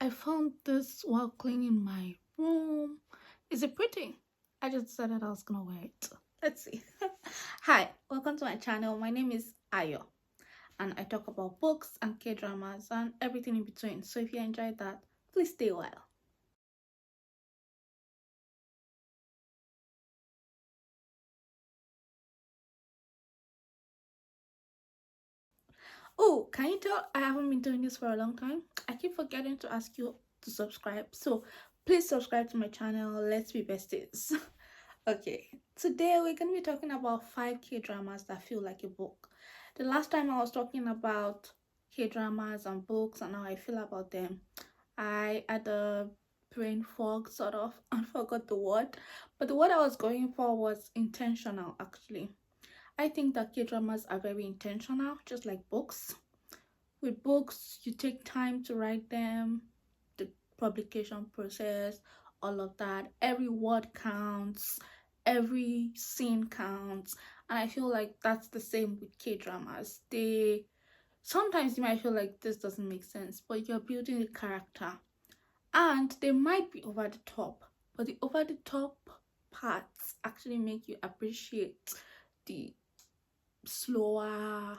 I found this while cleaning my room. Is it pretty? I just decided I was gonna wear it. Let's see. Hi, welcome to my channel. My name is Ayo, and I talk about books and K-dramas and everything in between. So if you enjoyed that, please stay a while. Oh, can you tell I haven't been doing this for a long time? I keep forgetting to ask you to subscribe. So please subscribe to my channel. Let's be besties. Okay, today we're going to be talking about 5 K dramas that feel like a book. The last time I was talking about K-dramas and books and how I feel about them, I had a brain fog sort of and forgot the word. But the word I was going for was intentional actually. I think that K-dramas are very intentional, just like books. With books, you take time to write them, the publication process, all of that. Every word counts, every scene counts. And I feel like that's the same with K-dramas. They sometimes you might feel like this doesn't make sense, but you're building a character. And they might be over the top, but the over the top parts actually make you appreciate the slower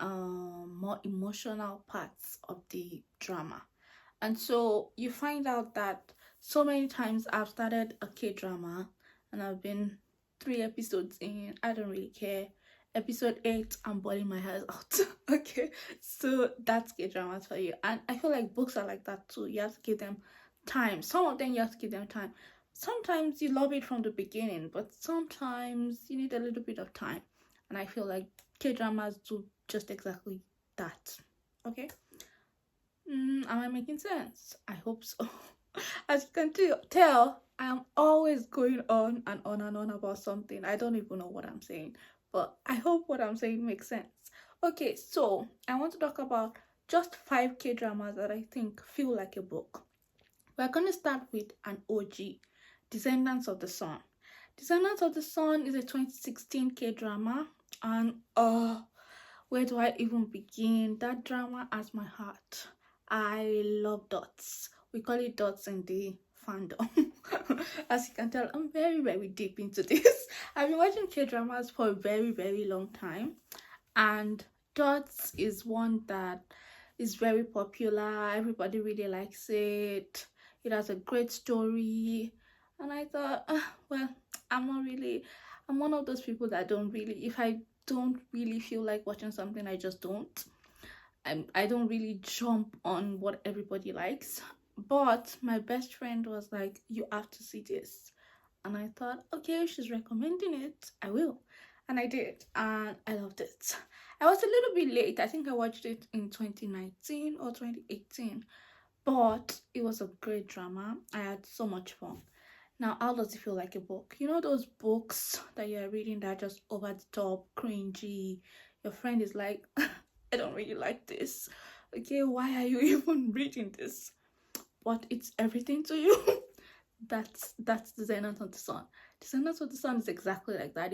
more emotional parts of the drama. And so you find out that so many times I've started a K-drama and I've been 3 episodes in, I don't really care. Episode 8, I'm bawling my eyes out. Okay, so that's K-dramas for you. And I feel like books are like that too. You have to give them time. Some of them you have to give them time. Sometimes you love it from the beginning, but sometimes you need a little bit of time. And I feel like K-dramas do just exactly that. Okay. Am I making sense? I hope so. As you can tell, I am always going on and on and on about something. I don't even know what I'm saying, but I hope what I'm saying makes sense. Okay, so I want to talk about just 5 K dramas that I think feel like a book. We're going to start with an OG, Descendants of the Sun. Descendants of the Sun is a 2016 K drama, and where do I even begin? That drama has my heart. I love dots. We call it dots in the fandom. As you can tell, I'm very, very deep into this. I've been watching K dramas for a very, very long time, and dots is one that is very popular. Everybody really likes it. It has a great story, and I thought, well, I'm not really. I'm one of those people that don't really. If I don't really feel like watching something, I just don't. I don't really jump on what everybody likes. But my best friend was like, you have to see this. And I thought, okay, she's recommending it, I will. And I did, and I loved it. I was a little bit late. I think I watched it in 2019 or 2018, but it was a great drama. I had so much fun. Now, how does it feel like a book? You know those books that you're reading that are just over the top, cringy. Your friend is like, I don't really like this. Okay, why are you even reading this? But it's everything to you. That's Descendants of the Sun. Descendants of the Sun is exactly like that.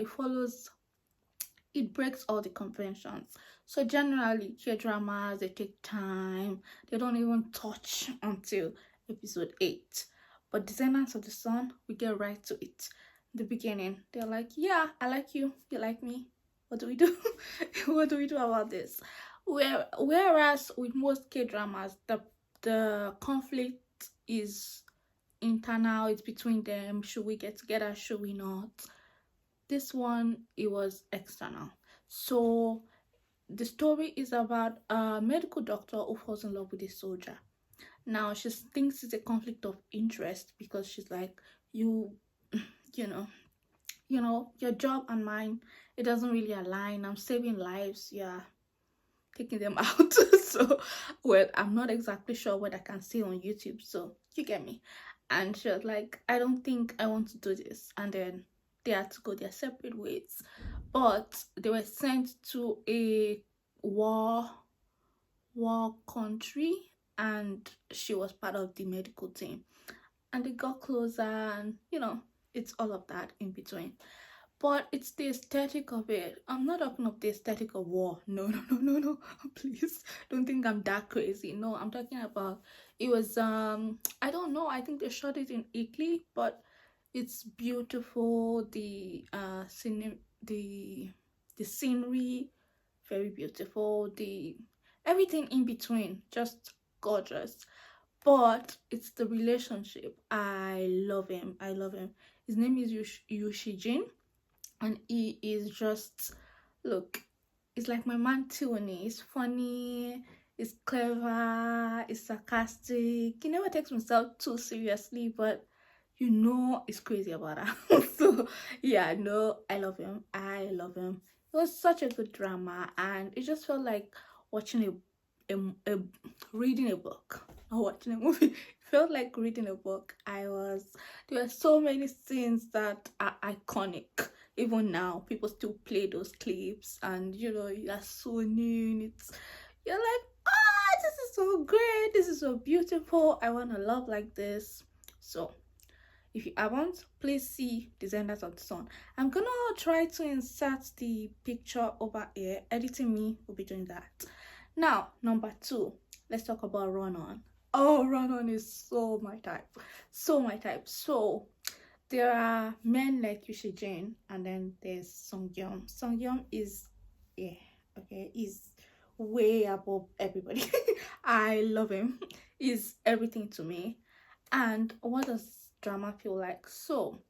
It breaks all the conventions. So generally, K-dramas, they take time. They don't even touch until episode 8. But Descendants of the Sun, we get right to it. In the beginning, they're like, yeah, I like you. You like me. What do we do? What do we do about this? Whereas with most K-dramas, the conflict is internal. It's between them. Should we get together? Should we not? This one, it was external. So the story is about a medical doctor who falls in love with a soldier. Now she thinks it's a conflict of interest because she's like, you you know your job and mine, it doesn't really align. I'm saving lives, yeah, taking them out. So, well, I'm not exactly sure what I can see on YouTube, so you get me. And she was like, I don't think I want to do this. And then they had to go their separate ways. But they were sent to a war country, and she was part of the medical team. And they got closer, and it's all of that in between. but it's the aesthetic of it. I'm not talking of the aesthetic of war. No, no, no, no, no. Please don't think I'm that crazy. No, I'm talking about it was I don't know. I think they shot it in Italy, but it's beautiful. The scenery, very beautiful. The everything in between, just gorgeous. But it's the relationship. I love him. I love him. His name is Yushijin, and he is just, look, it's like my man Tiwani. He's funny, he's clever, he's sarcastic. He never takes himself too seriously, but he's crazy about her. So yeah, no, I love him. I love him. It was such a good drama, and it just felt like watching a reading a book, not watching a movie. It felt like reading a book. There were so many scenes that are iconic. Even now people still play those clips, and you're swooning. You're like, this is so great, this is so beautiful, I want to love like this. So if you haven't, please see Descendants of the Sun. I'm gonna try to insert the picture over here. Editing me will be doing that. Now, number 2, let's talk about Run On. Oh, Run On is so my type, so my type. So there are men like Yushi Jane, and then there's Songyum. Songyum is, yeah, okay, he's way above everybody. I love him. He's everything to me. And what does drama feel like? So,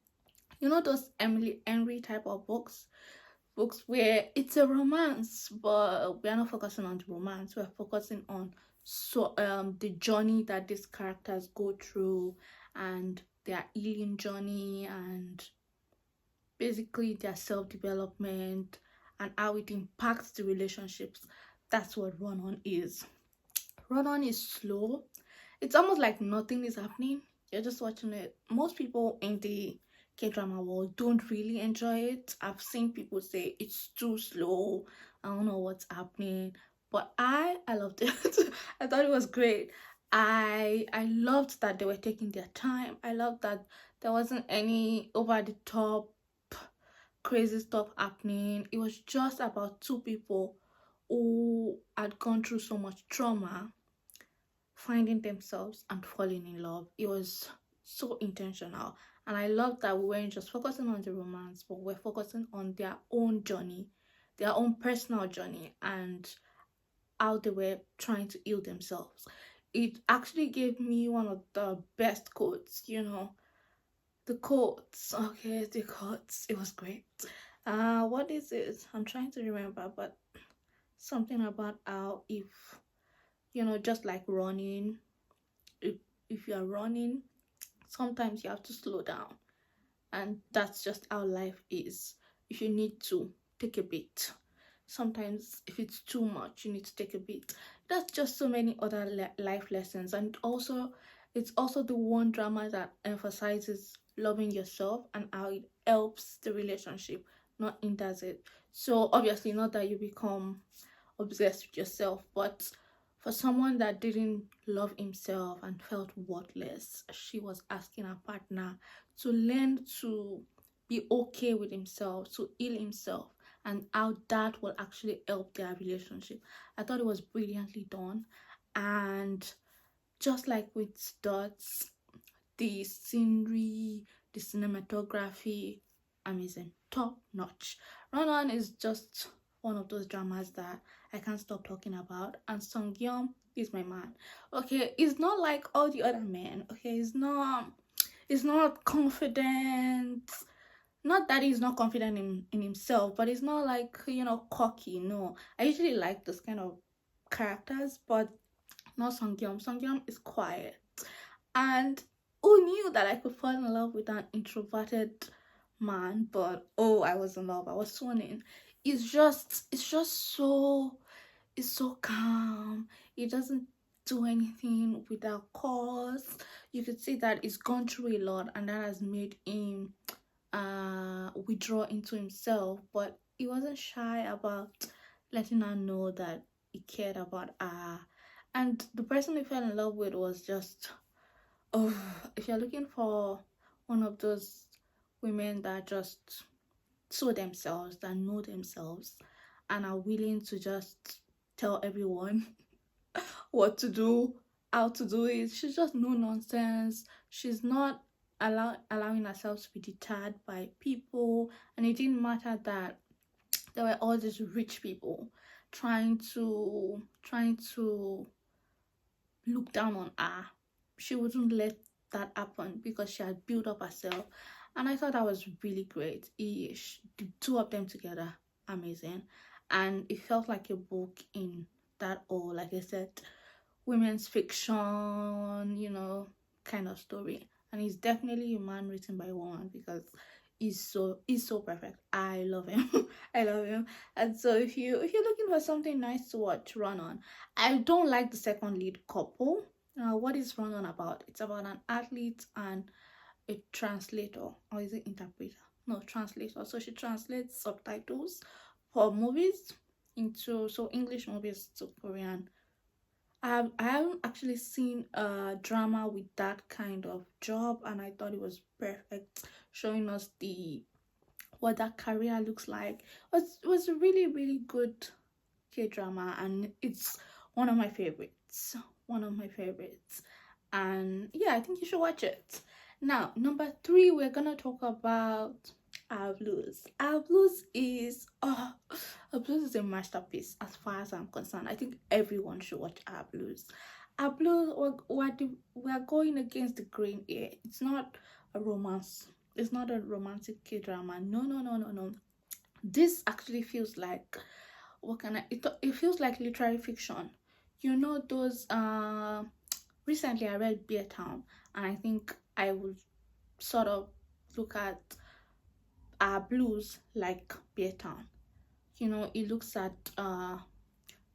those Emily Henry type of books where it's a romance, but we are not focusing on the romance. We're focusing on the journey that these characters go through, and their healing journey, and basically their self-development, and how it impacts the relationships. That's what Run On is. Run On is slow. It's almost like nothing is happening. You're just watching it. Most people in the K-drama world don't really enjoy it. I've seen people say it's too slow, I don't know what's happening, but I loved it. I thought it was great. I loved that they were taking their time. I loved that there wasn't any over the top crazy stuff happening. It was just about two people who had gone through so much trauma, finding themselves and falling in love. It was so intentional. And I love that we weren't just focusing on the romance, but we're focusing on their own journey, their own personal journey, and how they were trying to heal themselves. It actually gave me one of the best quotes. The quotes, okay, the quotes. It was great. What is it? I'm trying to remember, but something about how, if just like running, if you are running, sometimes you have to slow down, and that's just how life is. If you need to take a beat, sometimes if it's too much, you need to take a beat. That's just so many other life lessons. And also, it's also the one drama that emphasizes loving yourself and how it helps the relationship, not hinders it. So obviously, not that you become obsessed with yourself, but for someone that didn't love himself and felt worthless, she was asking her partner to learn to be okay with himself, to heal himself, and how that will actually help their relationship. I thought it was brilliantly done. And just like with Dots, the scenery, the cinematography, amazing, top notch. Run On is just one of those dramas that I can't stop talking about. And Song Yeon is my man. Okay, he's not like all the other men. Okay, he's not confident. Not that he's not confident in himself, but he's not like, cocky. No, I usually like this kind of characters, but not Songyum. Songyum is quiet. And who knew that I could fall in love with an introverted man? But oh, I was in love. I was swooning. It's so calm. He doesn't do anything without cause. You could see that he's gone through a lot, and that has made him withdraw into himself. But he wasn't shy about letting her know that he cared about her. And the person he fell in love with was just, oh, if you're looking for one of those women that just so themselves, that know themselves, and are willing to just tell everyone what to do, how to do it. She's just no nonsense. She's not allowing herself to be deterred by people, and it didn't matter that there were all these rich people trying to look down on her. She wouldn't let that happen because she had built up herself. And I thought that was really great. The two of them together, amazing. And it felt like a book in that, or like I said, women's fiction, kind of story. And it's definitely a man written by a woman because he's so perfect. I love him. I love him. And so if you're looking for something nice to watch, Run On. I don't like the second lead couple. What is Run On about? It's about an athlete and a translator, or is it interpreter? No, translator. So she translates subtitles for movies into so English movies to Korean. I haven't actually seen a drama with that kind of job, and I thought it was perfect, showing us the what that career looks like. It was a really really good K drama, and it's one of my favorites. One of my favorites, and yeah, I think you should watch it. Now, number three, we're gonna talk about Our Blues. Our Blues is Our Blues is a masterpiece as far as I'm concerned. I think everyone should watch Our Blues. Our Blues, we're going against the grain here. It's not a romance. It's not a romantic K drama. No, no, no, no, no. This actually feels like it feels like literary fiction. Those recently I read Beer Town, and I think I would sort of look at Our Blues like Beer Town. It looks at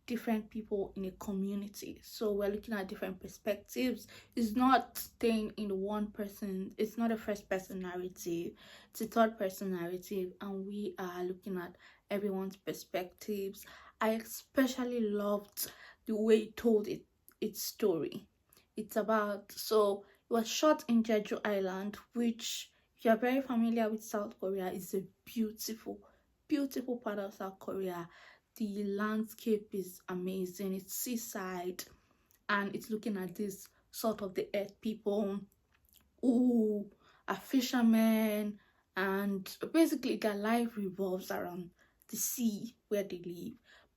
different people in a community, so we're looking at different perspectives. It's not staying in one person. It's not a first person narrative, it's a third person narrative, and we are looking at everyone's perspectives. I especially loved the way it told its story. It's about, so it was shot in Jeju Island, which, if you're very familiar with South Korea, is a beautiful beautiful part of South Korea. The landscape is amazing. It's seaside, and it's looking at this sort of the earth people who are fishermen, and basically their life revolves around the sea where they live.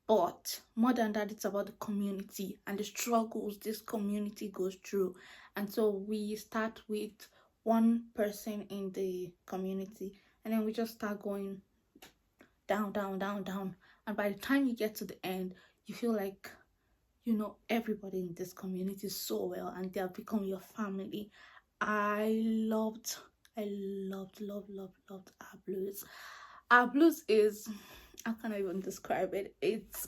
But more than that, it's about the community and the struggles this community goes through. And so we start with one person in the community, and then we just start going down, down, down, down. And by the time you get to the end, you feel like you know everybody in this community so well, and they have become your family. I loved Our Blues. Our Blues is, I can't even describe it. It's,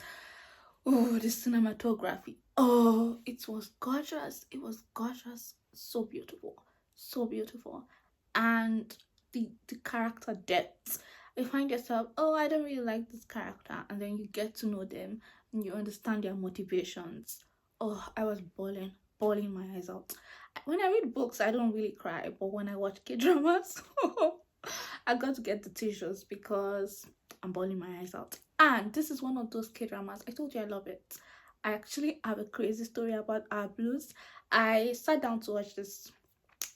oh, the cinematography. Oh, it was gorgeous. It was gorgeous. So beautiful. So beautiful. And the character depth. You find yourself, oh, I don't really like this character, and then you get to know them and you understand their motivations. Oh, I was bawling my eyes out. When I read books, I don't really cry, but when I watch K dramas, I got to get the tissues because I'm bawling my eyes out. And this is one of those K dramas. I told you I love it. I actually have a crazy story about Our Blues. I sat down to watch this.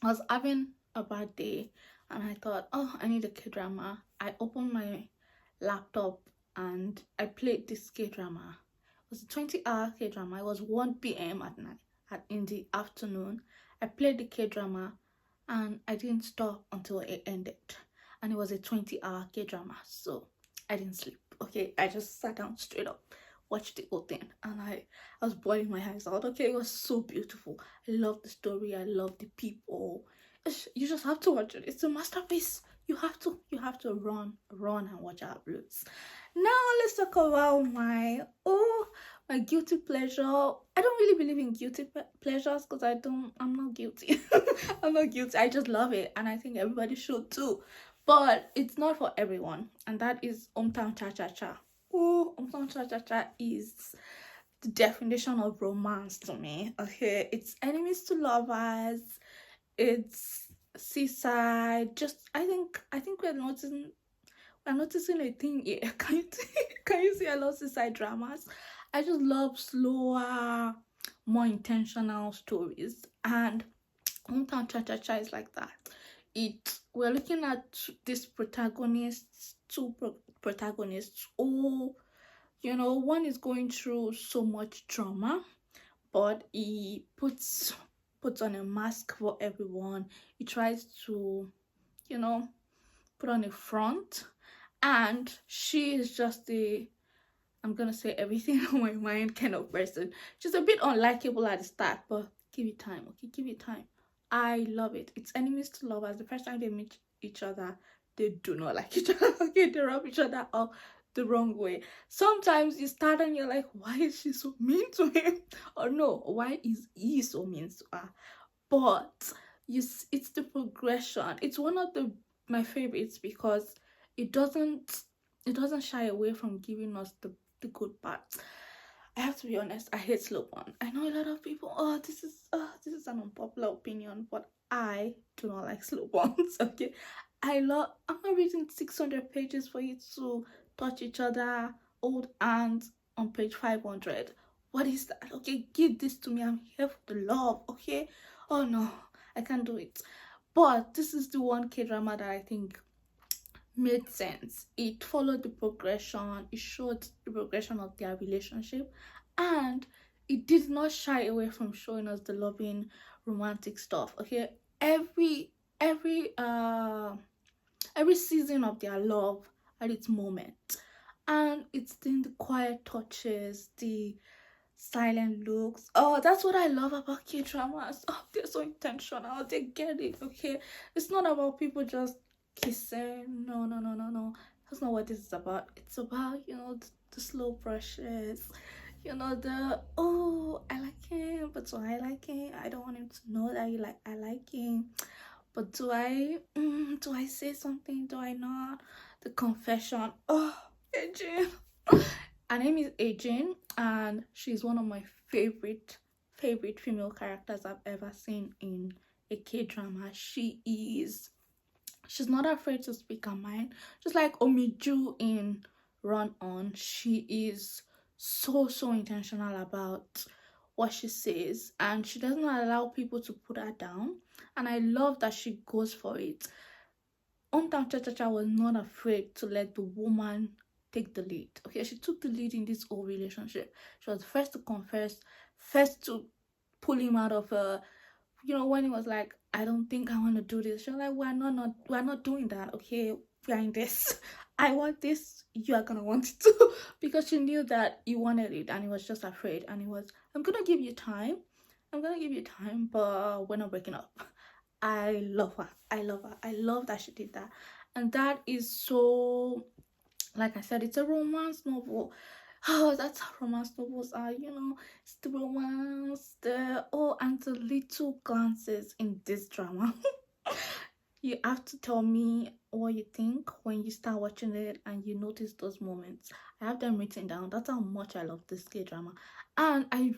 I was having a bad day, and I thought, oh, I need a K drama. I opened my laptop and I played this K drama. It was a 20-hour K drama. It was 1 p.m. at night, in the afternoon. I played the K drama and I didn't stop until it ended. And it was a 20-hour K drama, so I didn't sleep. Okay, I just sat down straight up, watched the whole thing, and I was bawling my eyes out. Okay, it was so beautiful. I love the story. I love the people. You just have to watch it. It's a masterpiece. You have to run and watch Our Blues. Now let's talk about my guilty pleasure. I don't really believe in guilty pleasures because I'm not guilty. I'm not guilty. I just love it, and I think everybody should too. But it's not for everyone, and that is Hometown Cha Cha Cha. Oh, Hometown Cha Cha Cha is the definition of romance to me. Okay, it's enemies to lovers. It's seaside. Just I think we're noticing I'm noticing a thing here. Can you see I love inside dramas? I just love slower, more intentional stories. And Hometown Cha Cha Cha is like that. We're looking at these protagonists, protagonists. Oh, one is going through so much trauma, but he puts on a mask for everyone. He tries to, you know, put on a front, and she is just a, I'm gonna say everything on my mind kind of person. She's a bit unlikable at the start, but give it time, okay? Give it time. I love it. It's enemies to lovers. The first time they meet each other, they do not like each other. Okay, they rub each other up the wrong way. Sometimes you start and you're like, why is she so mean to him? Or no, why is he so mean to her? But it's the progression. It's one of my favorites because it doesn't it doesn't shy away from giving us the good parts. I have to be honest, I hate slow burn. I know a lot of people, this is an unpopular opinion, but I do not like slow burns. Okay. I'm not reading 600 pages for you to touch each other, hold hands on page 500. What is that? Okay, give this to me. I'm here for the love, okay? Oh no, I can't do it. But this is the one K drama that I think made sense. It followed the progression, it showed the progression of their relationship, and it did not shy away from showing us the loving romantic stuff. Okay, every every uh every season of their love had its moment, and it's in the quiet touches, the silent looks. Oh, that's what I love about K dramas. Oh, they're so intentional. They get it. Okay, it's not about people just kissing. No, no, no, no, no. That's not what this is about. It's about the slow brushes. The I like him, but do I like him? I don't want him to know that I like him. But do I say something? Do I not? The confession. Oh, Eugene. Her name is Ajin, and she's one of my favorite female characters I've ever seen in a K drama. She's not afraid to speak her mind, just like Omiju in Run On. She is so intentional about what she says, and she doesn't allow people to put her down. And I love that she goes for it. Hometown Cha Cha Cha was not afraid to let the woman take the lead. Okay, she took the lead in this whole relationship. She was first to confess, first to pull him out of when he was like, I don't think I want to do this. She was like, we're not doing that. Okay, we're in this. I want this. You are gonna want it too, because she knew that he wanted it, and he was just afraid. And he was, I'm gonna give you time. I'm gonna give you time, but we're not breaking up. I love her. I love her. I love that she did that. And that is so, like I said, it's a romance novel. Oh, that's how romance novels are, it's the romance, and the little glances in this drama. You have to tell me what you think when you start watching it and you notice those moments. I have them written down. That's how much I love this K drama. And I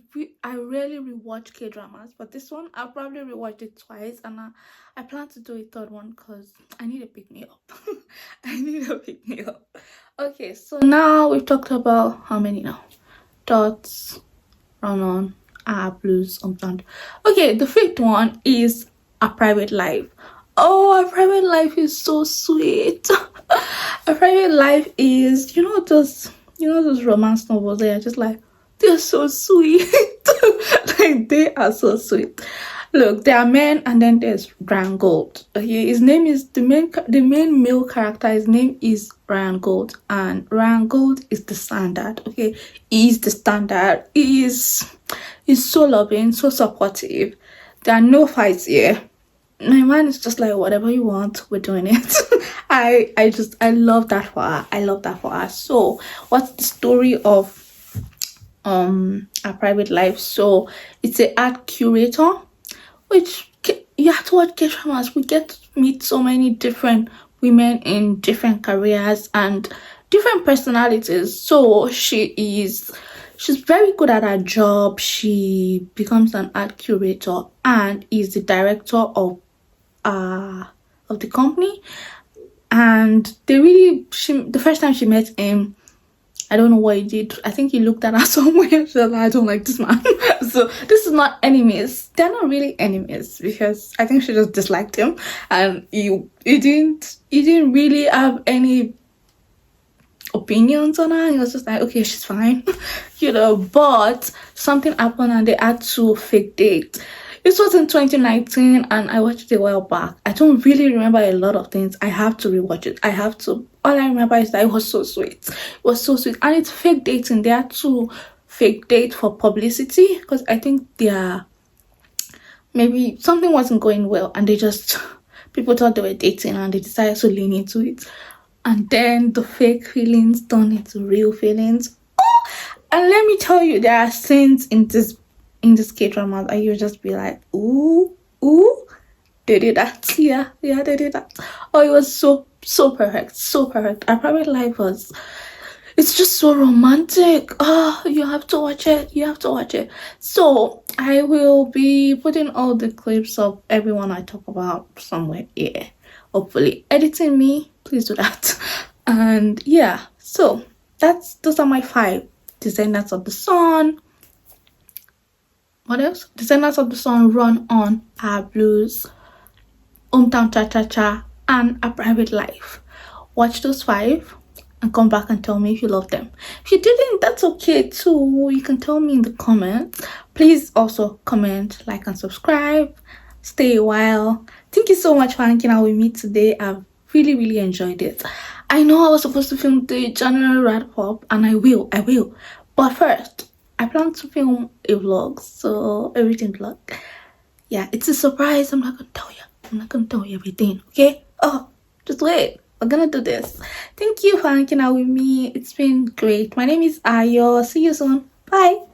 rarely rewatch K dramas, but this one I'll probably rewatch it twice, and I plan to do a third one because I need to pick me up. I need to pick me up. Okay, so now we've talked about how many now? Dots, Run On, Blues, Unplanned. Okay, the fifth one is A Private Life. Oh, A Private Life is so sweet. A Private Life is, those romance novels. They are just like, they're so sweet. Like, they are so sweet. Look, there are men, and then there's Ryan Gold. Okay, his name is the main male character. His name is Ryan Gold, and Ryan Gold is the standard. Okay, he is the standard. He's so loving, so supportive. There are no fights here. My man is just like, whatever you want, we're doing it. I love that for her. I love that for her. So, what's the story of A Private Life? So, it's an art curator, which you have to watch K-dramas. We get to meet so many different women in different careers and different personalities. So she's very good at her job. She becomes an art curator and is the director of the company. and the first time she met him, I don't know what he did. I think he looked at her somewhere. She was like, I don't like this man. So this is not enemies. They're not really enemies, because I think she just disliked him, and he didn't really have any opinions on her. He was just like, okay, she's fine. But something happened and they had to fake date. This was in 2019 and I watched it a while back. I don't really remember a lot of things. I have to rewatch it. I have to. All I remember is that it was so sweet. It was so sweet. And it's fake dating. They had to fake date for publicity, because I think maybe something wasn't going well and people thought they were dating and they decided to lean into it. And then the fake feelings turned into real feelings. Oh, and let me tell you, there are scenes in this K-drama and you'll just be like, ooh, they did that. Yeah, they did that. Oh, it was so perfect, so perfect. Our private life it's just so romantic. Oh, you have to watch it. So I will be putting all the clips of everyone I talk about somewhere here. Hopefully editing me, please do that. And yeah, so those are my 5. Descendants of the Sun. What else? Descendants of the Sun, Run On, Our Blues, Hometown Cha Cha Cha, and A Private Life. Watch those 5 and come back and tell me if you love them. If you didn't, that's okay too. You can tell me in the comments. Please also comment, like, and subscribe. Stay a while. Thank you so much for hanging out with me today. I've really enjoyed it. I know I was supposed to film the January wrap-up, and I will. But first, I plan to film a vlog, so everything vlog. Yeah, it's a surprise. I'm not gonna tell you everything, okay? Oh, just wait. We're gonna do this. Thank you for hanging out with me. It's been great. My name is Ayo. See you soon. Bye.